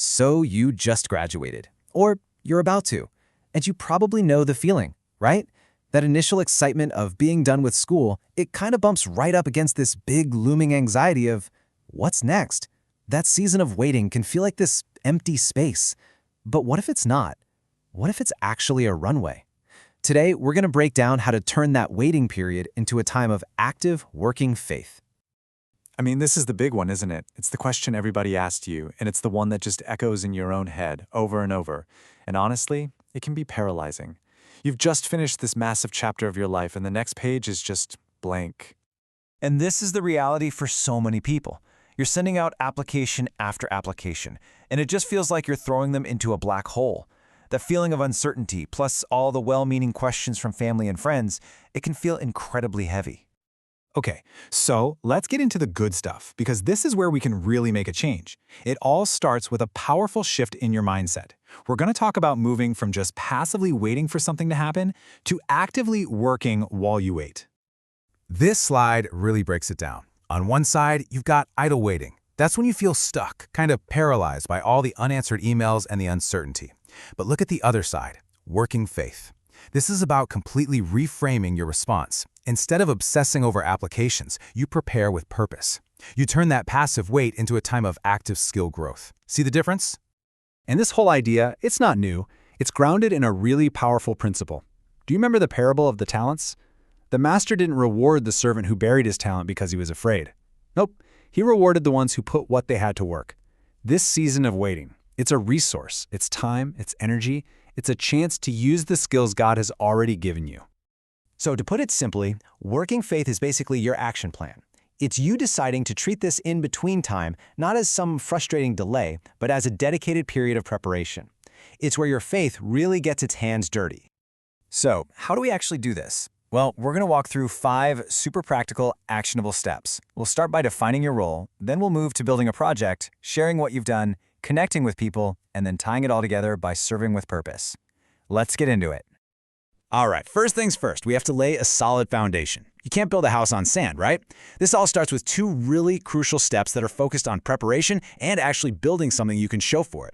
So you just graduated, or you're about to, and you probably know the feeling, right? That initial excitement of being done with school, it kind of bumps right up against this big looming anxiety of, what's next? That season of waiting can feel like this empty space. But what if it's not? What if it's actually a runway? Today, we're going to break down how to turn that waiting period into a time of active, working faith. I mean, this is the big one, isn't it? It's the question everybody asked you, and it's the one that just echoes in your own head over and over. And honestly, it can be paralyzing. You've just finished this massive chapter of your life, and the next page is just blank. And this is the reality for so many people. You're sending out application after application, and it just feels like you're throwing them into a black hole. That feeling of uncertainty, plus all the well-meaning questions from family and friends, it can feel incredibly heavy. Okay, so let's get into the good stuff, because this is where we can really make a change. It all starts with a powerful shift in your mindset. We're going to talk about moving from just passively waiting for something to happen to actively working while you wait. This slide really breaks it down. On one side, you've got idle waiting. That's when you feel stuck, kind of paralyzed by all the unanswered emails and the uncertainty. But look at the other side, working faith. This is about completely reframing your response. Instead of obsessing over applications, you prepare with purpose. You turn that passive wait into a time of active skill growth. See the difference? And this whole idea, it's not new. It's grounded in a really powerful principle. Do you remember the parable of the talents? The master didn't reward the servant who buried his talent because he was afraid. Nope, he rewarded the ones who put what they had to work. This season of waiting, it's a resource, it's time, it's energy, it's a chance to use the skills God has already given you. So to put it simply, working faith is basically your action plan. It's you deciding to treat this in-between time not as some frustrating delay, but as a dedicated period of preparation. It's where your faith really gets its hands dirty. So how do we actually do this? Well, we're going to walk through 5 super practical, actionable steps. We'll start by defining your role, then we'll move to building a project, sharing what you've done, connecting with people, and then tying it all together by serving with purpose. Let's get into it. All right, first things first, we have to lay a solid foundation. You can't build a house on sand, right? This all starts with 2 really crucial steps that are focused on preparation and actually building something you can show for it.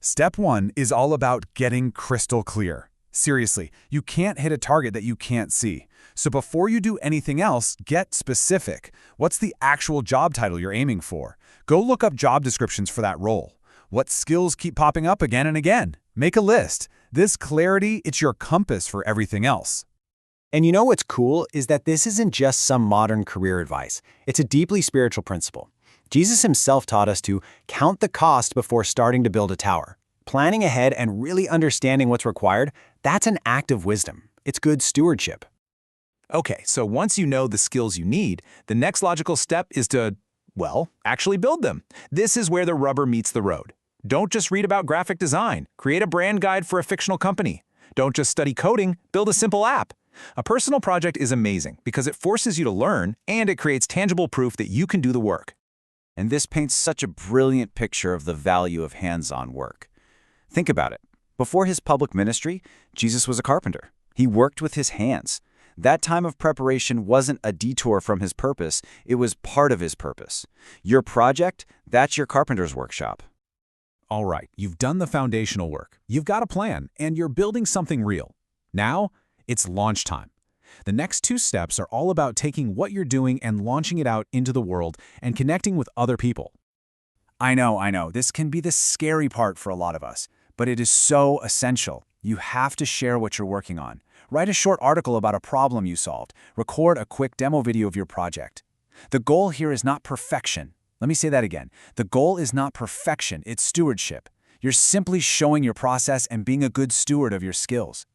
Step 1 is all about getting crystal clear. Seriously, you can't hit a target that you can't see. So before you do anything else, get specific. What's the actual job title you're aiming for? Go look up job descriptions for that role. What skills keep popping up again and again? Make a list. This clarity, it's your compass for everything else. And you know what's cool is that this isn't just some modern career advice. It's a deeply spiritual principle. Jesus himself taught us to count the cost before starting to build a tower. Planning ahead and really understanding what's required, that's an act of wisdom. It's good stewardship. Okay, so once you know the skills you need, the next logical step is to, well, actually build them. This is where the rubber meets the road. Don't just read about graphic design. Create a brand guide for a fictional company. Don't just study coding. Build a simple app. A personal project is amazing because it forces you to learn and it creates tangible proof that you can do the work. And this paints such a brilliant picture of the value of hands-on work. Think about it. Before his public ministry, Jesus was a carpenter. He worked with his hands. That time of preparation wasn't a detour from his purpose, it was part of his purpose. Your project, that's your carpenter's workshop. All right, you've done the foundational work. You've got a plan, and you're building something real. Now, it's launch time. The next 2 steps are all about taking what you're doing and launching it out into the world and connecting with other people. I know, this can be the scary part for a lot of us, but it is so essential. You have to share what you're working on. Write a short article about a problem you solved. Record a quick demo video of your project. The goal here is not perfection. Let me say that again. The goal is not perfection, it's stewardship. You're simply showing your process and being a good steward of your skills.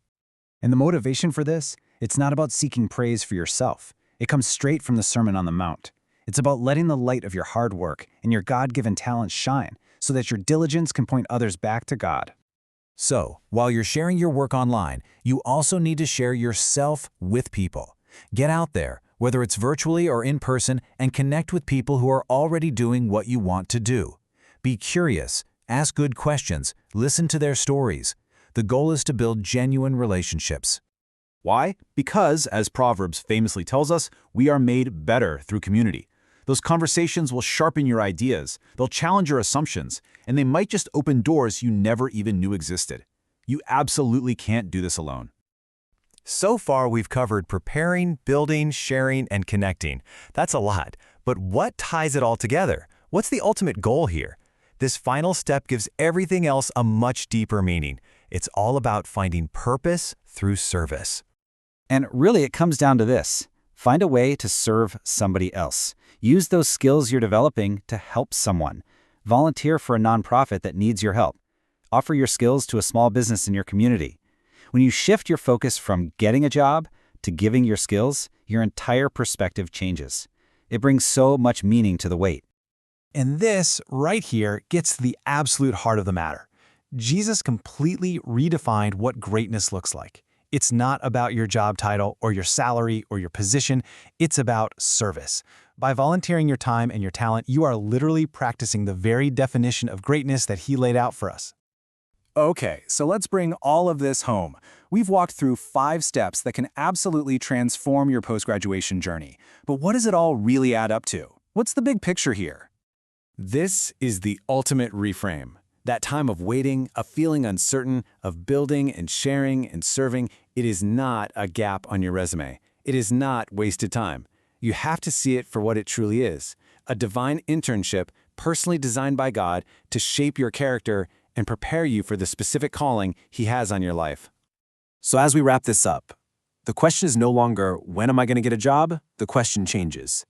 And the motivation for this, it's not about seeking praise for yourself. It comes straight from the Sermon on the Mount. It's about letting the light of your hard work and your God-given talents shine so that your diligence can point others back to God. So, while you're sharing your work online, you also need to share yourself with people. Get out there, whether it's virtually or in person, and connect with people who are already doing what you want to do. Be curious, ask good questions, listen to their stories. The goal is to build genuine relationships. Why? Because, as Proverbs famously tells us, we are made better through community. Those conversations will sharpen your ideas, they'll challenge your assumptions, and they might just open doors you never even knew existed. You absolutely can't do this alone. So far, we've covered preparing, building, sharing, and connecting. That's a lot. But what ties it all together? What's the ultimate goal here? This final step gives everything else a much deeper meaning. It's all about finding purpose through service. And really, it comes down to this. Find a way to serve somebody else. Use those skills you're developing to help someone. Volunteer for a nonprofit that needs your help. Offer your skills to a small business in your community. When you shift your focus from getting a job to giving your skills, your entire perspective changes. It brings so much meaning to the wait. And this, right here, gets to the absolute heart of the matter. Jesus completely redefined what greatness looks like. It's not about your job title or your salary or your position. It's about service. By volunteering your time and your talent, you are literally practicing the very definition of greatness that he laid out for us. Okay, so let's bring all of this home. We've walked through 5 steps that can absolutely transform your post-graduation journey. But what does it all really add up to? What's the big picture here? This is the ultimate reframe. That time of waiting, of feeling uncertain, of building and sharing and serving, it is not a gap on your resume. It is not wasted time. You have to see it for what it truly is, a divine internship personally designed by God to shape your character and prepare you for the specific calling He has on your life. So as we wrap this up, the question is no longer, when am I going to get a job? The question changes.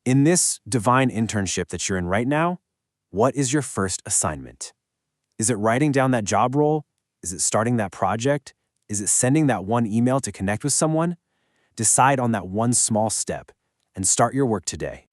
In this divine internship that you're in right now, what is your first assignment? Is it writing down that job role? Is it starting that project? Is it sending that one email to connect with someone? Decide on that one small step and start your work today.